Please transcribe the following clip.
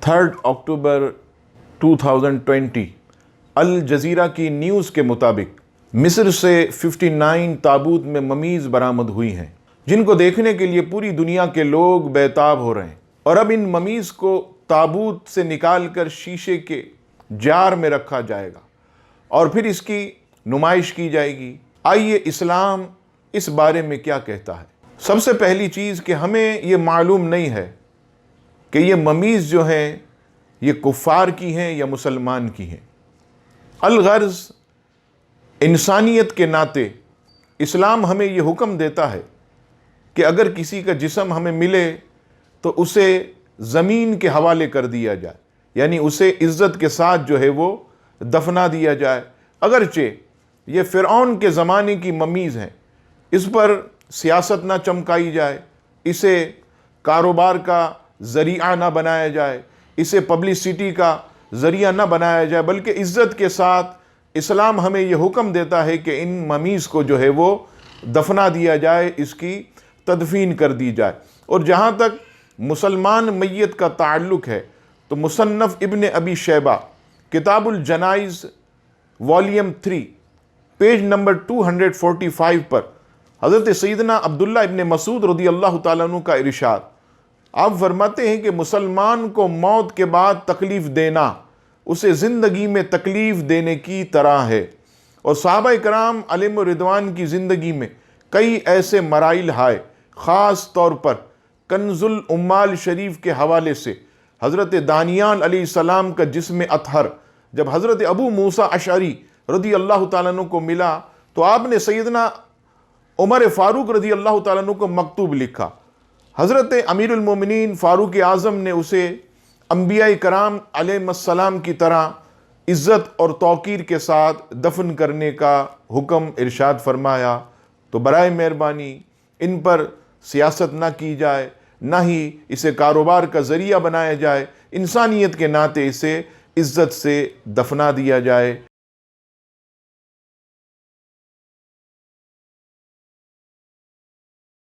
3 اکتوبر 2020 Al Jazeera کی news کے مطابق مصر سے 59 تابوت میں ممیز برآمد ہوئی ہیں، جن کو دیکھنے کے لیے پوری دنیا کے لوگ بیتاب ہو رہے ہیں۔ اور اب ان ممیز کو تابوت سے نکال کر شیشے کے جار میں رکھا جائے گا اور پھر اس کی نمائش کی جائے گی۔ آئیے اسلام اس بارے میں کیا کہتا ہے۔ سب سے پہلی چیز کہ ہمیں یہ معلوم نہیں ہے کہ یہ ممیز جو ہیں یہ کفار کی ہیں یا مسلمان کی ہیں۔ الغرض انسانیت کے ناطے اسلام ہمیں یہ حکم دیتا ہے کہ اگر کسی کا جسم ہمیں ملے تو اسے زمین کے حوالے کر دیا جائے، یعنی اسے عزت کے ساتھ جو ہے وہ دفنا دیا جائے۔ اگرچہ یہ فرعون کے زمانے کی ممیز ہیں، اس پر سیاست نہ چمکائی جائے، اسے کاروبار کا ذریعہ نہ بنایا جائے، اسے پبلسٹی کا ذریعہ نہ بنایا جائے، بلکہ عزت کے ساتھ اسلام ہمیں یہ حکم دیتا ہے کہ ان ممیز کو جو ہے وہ دفنا دیا جائے، اس کی تدفین کر دی جائے۔ اور جہاں تک مسلمان میت کا تعلق ہے تو مصنف ابن ابی شیبہ کتاب الجنائز والیوم 3 پیج نمبر 245 پر حضرت سیدنا عبداللہ ابن مسعود رضی اللہ تعالیٰ عنہ کا ارشاد، آپ فرماتے ہیں کہ مسلمان کو موت کے بعد تکلیف دینا اسے زندگی میں تکلیف دینے کی طرح ہے۔ اور صحابہ کرام علیہم رضوان کی زندگی میں کئی ایسے مراحل آئے، خاص طور پر کنز العمال شریف کے حوالے سے حضرت دانیال علیہ السلام کا جسم اطہر جب حضرت ابو موسیٰ اشعری رضی اللہ تعالیٰ عنہ کو ملا تو آپ نے سیدنا عمر فاروق رضی اللہ تعالیٰ عنہ کو مکتوب لکھا۔ حضرت امیر المومنین فاروق اعظم نے اسے انبیاء کرام علیہ السلام کی طرح عزت اور توقیر کے ساتھ دفن کرنے کا حکم ارشاد فرمایا۔ تو برائے مہربانی ان پر سیاست نہ کی جائے، نہ ہی اسے کاروبار کا ذریعہ بنایا جائے، انسانیت کے ناطے اسے عزت سے دفنا دیا جائے۔